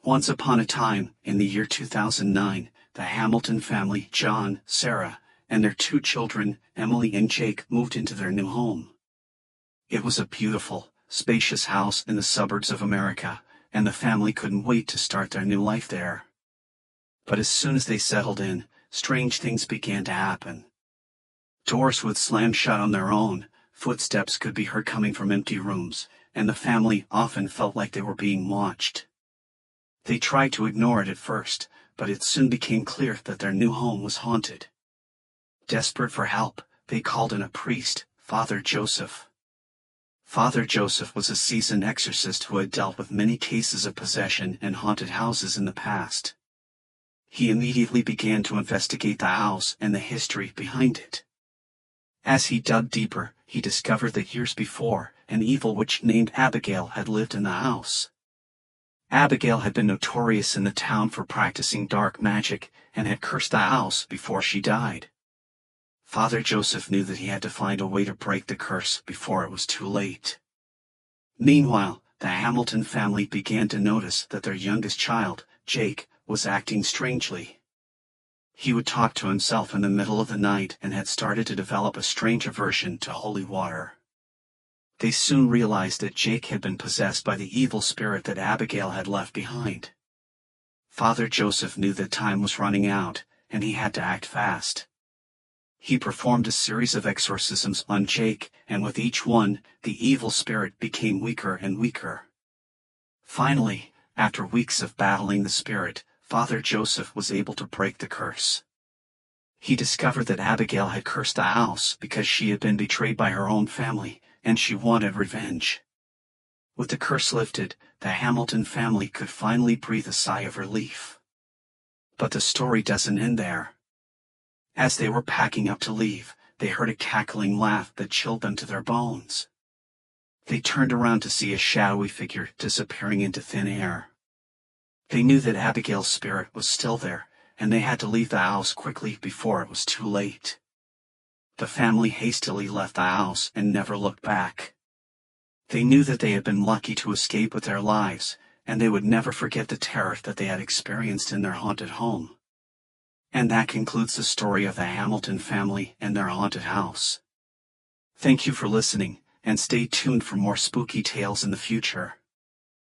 Once upon a time, in the year 2009, the Hamilton family, John, Sarah, and their two children, Emily and Jake, moved into their new home. It was a beautiful, spacious house in the suburbs of America, and the family couldn't wait to start their new life there. But as soon as they settled in, strange things began to happen. Doors would slam shut on their own, footsteps could be heard coming from empty rooms, and the family often felt like they were being watched. They tried to ignore it at first, but it soon became clear that their new home was haunted. Desperate for help, they called in a priest, Father Joseph. Father Joseph was a seasoned exorcist who had dealt with many cases of possession and haunted houses in the past. He immediately began to investigate the house and the history behind it. As he dug deeper, he discovered that years before, an evil witch named Abigail had lived in the house. Abigail had been notorious in the town for practicing dark magic and had cursed the house before she died. Father Joseph knew that he had to find a way to break the curse before it was too late. Meanwhile, the Hamilton family began to notice that their youngest child, Jake, was acting strangely. He would talk to himself in the middle of the night and had started to develop a strange aversion to holy water. They soon realized that Jake had been possessed by the evil spirit that Abigail had left behind. Father Joseph knew that time was running out, and he had to act fast. He performed a series of exorcisms on Jake, and with each one, the evil spirit became weaker and weaker. Finally, after weeks of battling the spirit, Father Joseph was able to break the curse. He discovered that Abigail had cursed the house because she had been betrayed by her own family, and she wanted revenge. With the curse lifted, the Hamilton family could finally breathe a sigh of relief. But the story doesn't end there. As they were packing up to leave, they heard a cackling laugh that chilled them to their bones. They turned around to see a shadowy figure disappearing into thin air. They knew that Abigail's spirit was still there, and they had to leave the house quickly before it was too late. The family hastily left the house and never looked back. They knew that they had been lucky to escape with their lives, and they would never forget the terror that they had experienced in their haunted home. And that concludes the story of the Hamilton family and their haunted house. Thank you for listening, and stay tuned for more spooky tales in the future.